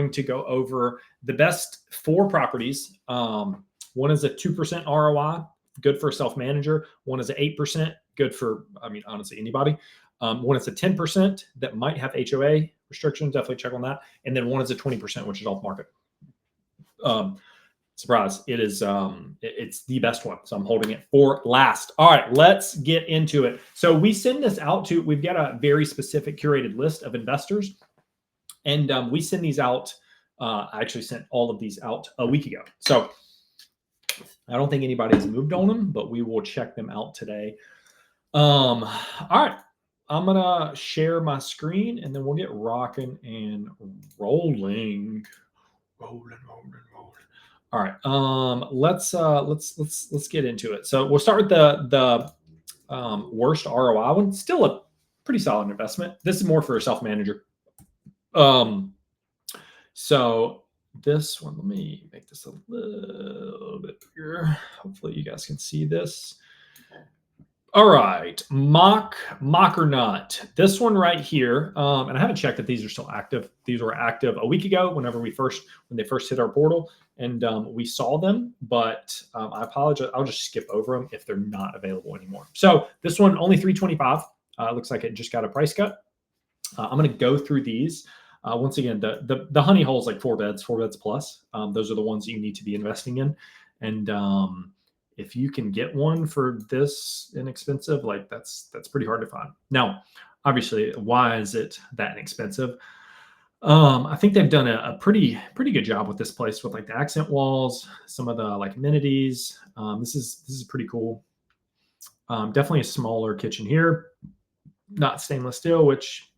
going to go over the best 4 properties. One is a 2% ROI, good for a self-manager. One is an 8%, good for, honestly, anybody. One is a 10% that might have HOA restrictions. Definitely check on that. And then one is a 20%, which is off market. Surprise, it is it's the best one, so I'm holding it for last. All right, let's get into it. So we send this out to, we've got a very specific curated list of investors, and we send these out. I actually sent all of these out a week ago, so I don't think anybody has moved on them, but we will check them out today. All right, I'm gonna share my screen, and then we'll get rocking and rolling. All right, let's get into it. So we'll start with the worst ROI one. Still a pretty solid investment. This is more for a self-manager. So this one, let me make this a little bit bigger. Hopefully you guys can see this. All right, Mockernut. This one right here, and I haven't checked if these are still active. These were active a week ago when they first hit our portal, and we saw them. But I apologize. I'll just skip over them if they're not available anymore. So this one only $325. Looks like it just got a price cut. I'm going to go through these. Once again, the honey hole is like 4 beds plus. Those are the ones you need to be investing in, and if you can get one for this inexpensive, like that's pretty hard to find. Now, obviously, why is it that inexpensive? I think they've done a pretty good job with this place with like the accent walls, some of the like amenities. This is pretty cool. Definitely a smaller kitchen here, not stainless steel, which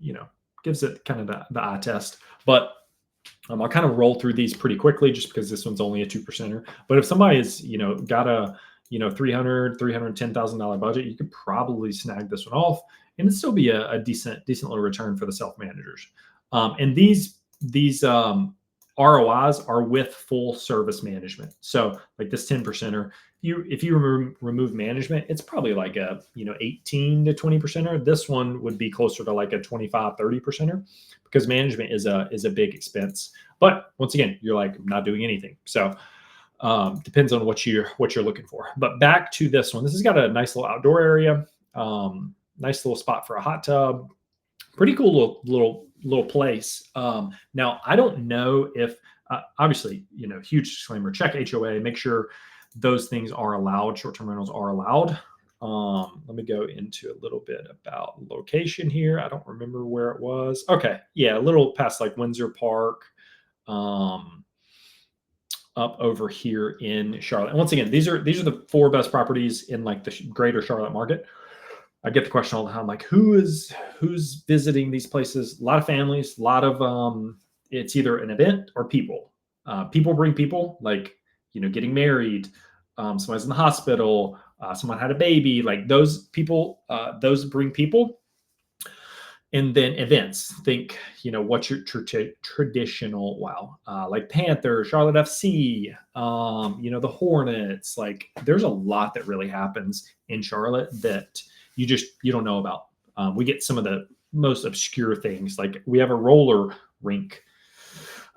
gives it kind of the eye test. But I'll kind of roll through these pretty quickly just because this one's only a 2%er. But if somebody has, got a, $310,000 budget, you could probably snag this one off and it'd still be a decent little return for the self-managers. And these ROIs are with full service management. So like this 10%er, if you remove management, it's probably like a 18 to 20%er. This one would be closer to like a 25, 30%er because management is a big expense. But once again, you're like not doing anything. So depends on what you're looking for. But back to this one. This has got a nice little outdoor area, nice little spot for a hot tub. Pretty cool little place. Now I don't know if obviously huge disclaimer. Check HOA. Make sure those things are allowed. Short-term rentals are allowed. Let me go into a little bit about location here. I don't remember where it was. Okay, yeah, a little past like Windsor Park. Up over here in Charlotte. And once again, these are the 4 best properties in like the greater Charlotte market. I get the question all the time, like who's visiting these places? A lot of families, a lot of it's either an event or people. People bring people, like getting married, somebody's in the hospital, someone had a baby, like those people, those bring people. And then events, think, what's your traditional, like Panther, Charlotte FC, the Hornets, like there's a lot that really happens in Charlotte that you don't know about. We get some of the most obscure things. Like we have a roller rink,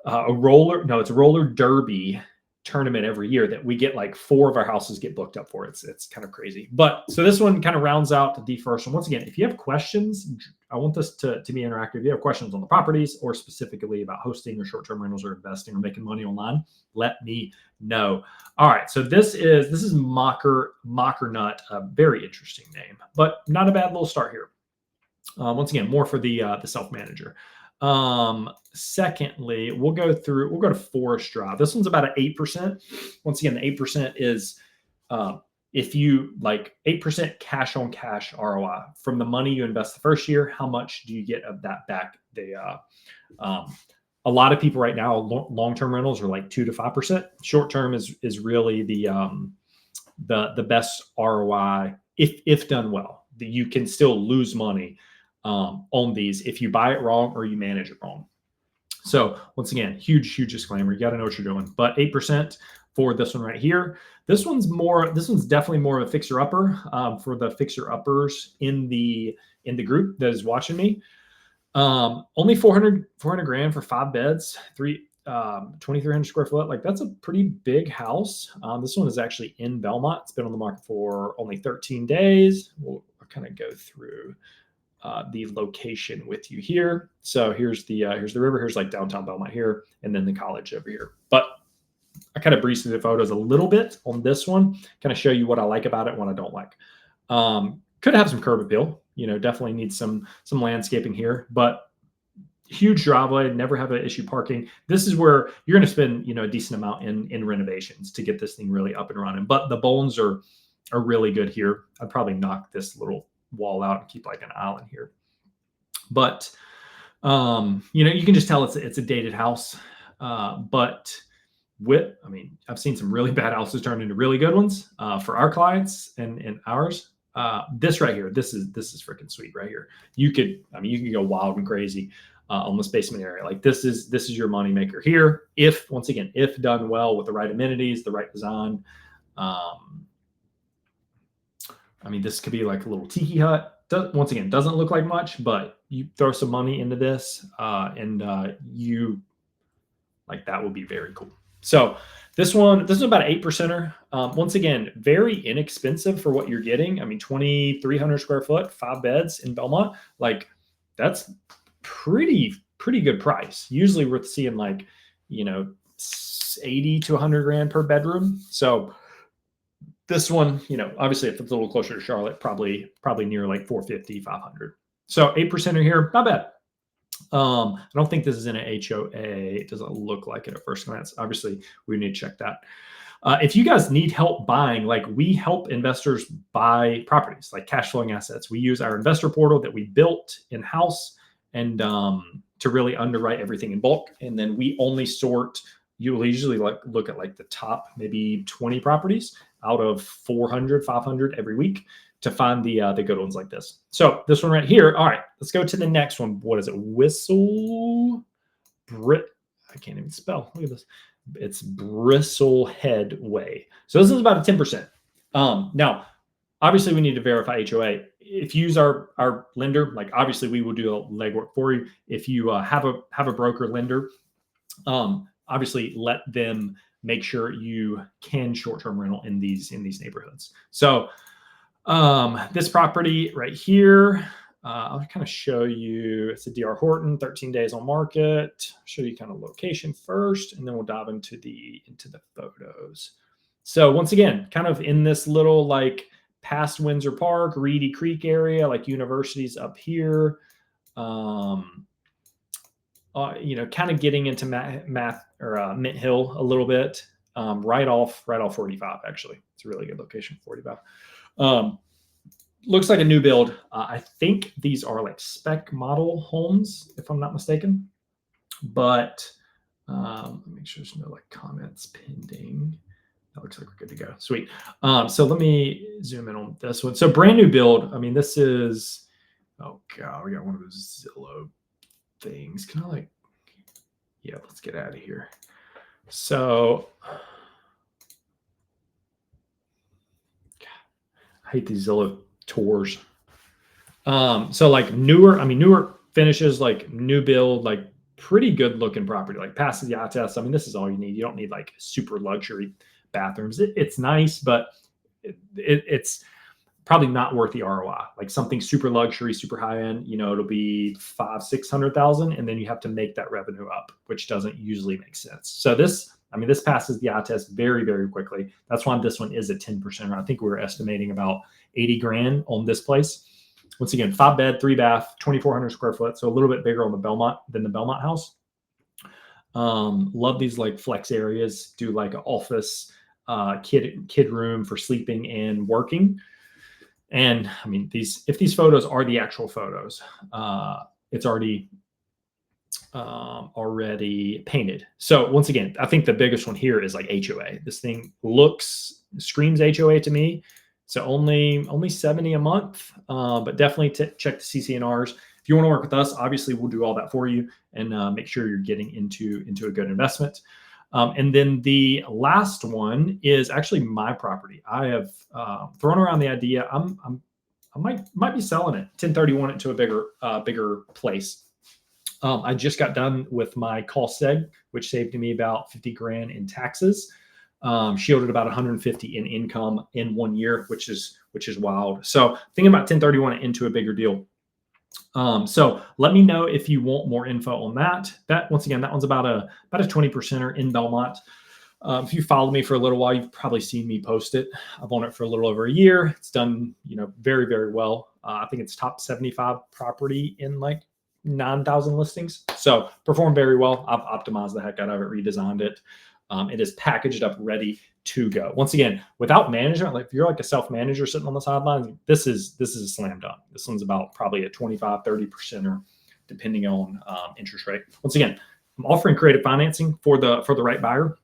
it's a roller derby tournament every year that we get like 4 of our houses get booked up for. It's kind of crazy. But so this one kind of rounds out the first one. Once again, if you have questions, I want this to be interactive. If you have questions on the properties or specifically about hosting or short-term rentals or investing or making money online, let me know. All right. So this is Mockernut, a very interesting name, but not a bad little start here. Once again, more for the self-manager. Secondly, we'll go to Forest Drive. This one's about an 8%. Once again, the 8% is if you like 8% cash on cash ROI from the money you invest the first year. How much do you get of that back? A lot of people right now, long-term rentals are like 2 to 5%. Short-term is really the best ROI if done well. You can still lose money on these if you buy it wrong or you manage it wrong. So once again, huge disclaimer. You got to know what you're doing. But 8% for this one right here. This one's definitely more of a fixer upper for the fixer uppers in the group that is watching me. Only 400 grand for 5 beds, 2,300 square foot. Like that's a pretty big house. This one is actually in Belmont. It's been on the market for only 13 days. We'll kind of go through the location with you here. So here's the river. Here's like downtown Belmont here, and then the college over here. But I kind of breezed through the photos a little bit on this one, kind of show you what I like about it and what I don't like. Could have some curb appeal, definitely needs some landscaping here, but huge driveway, never have an issue parking. This is where you're going to spend, a decent amount in renovations to get this thing really up and running. But the bones are really good here. I'd probably knock this little wall out and keep like an island here. But you can just tell it's a dated house. But I've seen some really bad houses turn into really good ones for our clients and ours. This right here, this is freaking sweet right here. You could go wild and crazy on this basement area. Like this is your money maker here. If done well with the right amenities, the right design. This could be like a little tiki hut. Doesn't look like much, but you throw some money into this, and that would be very cool. So this is about an 8%er. Once again, very inexpensive for what you're getting. 2,300 square foot, 5 beds in Belmont. Like that's pretty good price. Usually we're seeing 80 to 100 grand per bedroom. So this one, obviously if it's a little closer to Charlotte, probably near like 450, 500. So 8%er here, not bad. I don't think this is in an HOA. It doesn't look like it at first glance. Obviously, we need to check that. If you guys need help buying, we help investors buy properties, like cash flowing assets. We use our investor portal that we built in-house and to really underwrite everything in bulk. And then we only sort, you'll usually look at the top maybe 20 properties out of 400, 500 every week to find the good ones like this. So this one right here. All right, let's go to the next one. What is it? I can't even spell. Look at this. It's Bristlehead Way. So this is about a 10%. Now, obviously we need to verify HOA. If you use our lender, obviously we will do the legwork for you. If you have a broker lender, obviously let them make sure you can short-term rental in these neighborhoods. So this property right here, I'll kind of show you. It's a DR Horton, 13 days on market. Show you kind of location first, and then we'll dive into the photos. So once again, kind of in this little past Windsor Park, Reedy Creek area, universities up here. Kind of getting into math or Mint Hill a little bit. Right off 45. Actually, it's a really good location. 45. Looks like a new build. I think these are spec model homes, if I'm not mistaken. But let me make sure there's no comments pending. That looks like we're good to go. Sweet. So let me zoom in on this one. So brand new build. This is, oh God, we got one of those Zillow things. Can I yeah, let's get out of here. So I hate these Zillow tours. So newer finishes, new build, pretty good looking property, passes the eye test. This is all you need. You don't need super luxury bathrooms. It's nice, but it's probably not worth the ROI. Something super luxury, super high end, it'll be $500,000-600,000, and then you have to make that revenue up, which doesn't usually make sense. So this passes the eye test very, very quickly. That's why this one is a 10%. I think we were estimating about 80 grand on this place. Once again, 5 bed, 3 bath, 2,400 square foot. So a little bit bigger on the Belmont than the Belmont house. Love these flex areas. Do an office, kid room for sleeping and working. And if these photos are the actual photos, it's already painted. So once again, I think the biggest one here is HOA. This thing screams HOA to me. So only 70 a month, but definitely check the CCNRs. If you want to work with us, obviously we'll do all that for you and make sure you're getting into a good investment. And then the last one is actually my property. I have thrown around the idea. I might be selling it, 1031 it to a bigger place. I just got done with my call seg, which saved me about 50 grand in taxes. Shielded about 150 in income in 1 year, which is wild. So thinking about 1031 into a bigger deal. So let me know if you want more info on that. That once again, that one's about a 20%er in Belmont. If you followed me for a little while, you've probably seen me post it. I've owned it for a little over a year. It's done, very, very well. I think it's top 75 property in like 9,000 listings. So performed very well. I've optimized the heck out of it, redesigned it. It is packaged up, ready to go. Once again, without management, like if you're like a self-manager sitting on the sidelines, this is a slam dunk. This one's about probably a 25-30%er, depending on interest rate. Once again, I'm offering creative financing for the right buyer.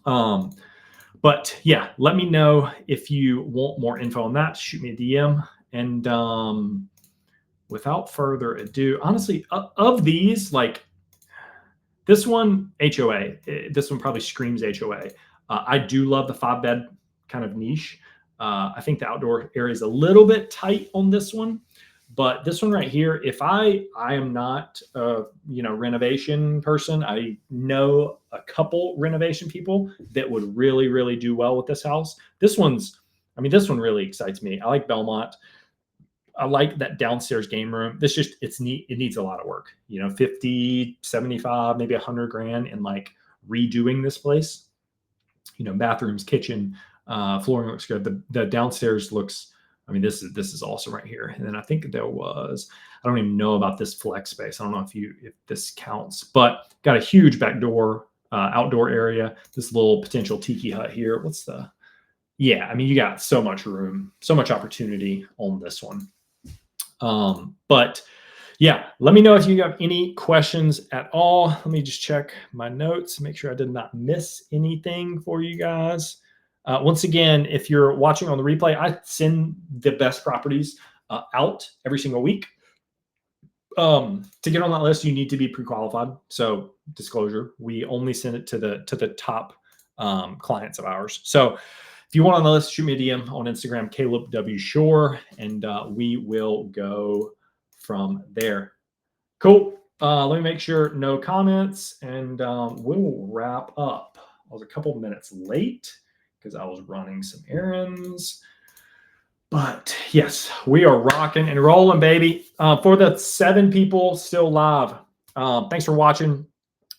But yeah, let me know if you want more info on that. Shoot me a DM. And without further ado, honestly, of these, like this one, HOA, this one probably screams HOA. I do love the 5-bed kind of niche. I think the outdoor area is a little bit tight on this one, but this one right here, if I am not a renovation person, I know a couple renovation people that would really, really do well with this house. This one really excites me. I like Belmont. I like that downstairs game room. It's neat. It needs a lot of work, 50, 75, maybe 100 grand in like redoing this place. Bathrooms, kitchen, flooring looks good. The downstairs looks, this is awesome right here. And then I think I don't even know about this flex space. I don't know if this counts, but got a huge back door, outdoor area, this little potential tiki hut here. You got so much room, so much opportunity on this one. But yeah, let me know if you have any questions at all. Let me just check my notes, make sure I did not miss anything for you guys. Once again, if you're watching on the replay, I send the best properties out every single week. To get on that list, you need to be pre-qualified. So disclosure, we only send it to the top clients of ours. So if you want on the list, shoot me a DM on Instagram, Caleb W. Shore, and we will go from there. Cool. Let me make sure no comments, and we'll wrap up. I was a couple minutes late because I was running some errands. But yes, we are rocking and rolling, baby. For the 7 people still live, thanks for watching.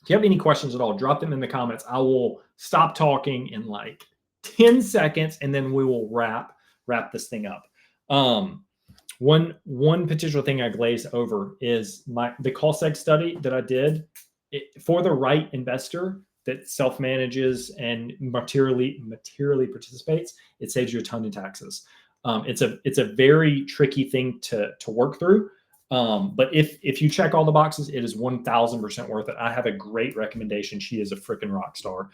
If you have any questions at all, drop them in the comments. I will stop talking in like 10 seconds, and then we will wrap this thing up. One potential thing I glazed over is the call seg study that I did for the right investor that self-manages and materially participates. It saves you a ton in taxes. It's a very tricky thing to work through. But if you check all the boxes, it is 1,000% worth it. I have a great recommendation. She is a freaking rock star.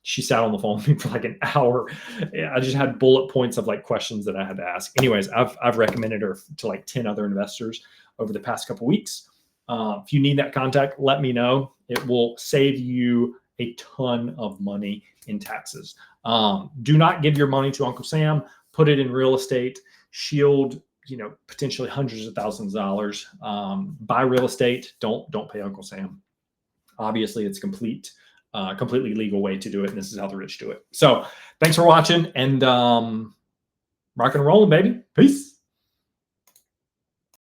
She sat on the phone with me for like an hour. I just had bullet points of like questions that I had to ask. Anyways, I've recommended her to like 10 other investors over the past couple weeks. If you need that contact, let me know. It will save you a ton of money in taxes. Do not give your money to Uncle Sam. Put it in real estate. Shield potentially hundreds of thousands of dollars. Buy real estate. Don't pay Uncle Sam. Obviously, it's completely legal way to do it, and this is how the rich do it. So thanks for watching, and rock and rolling, baby. Peace.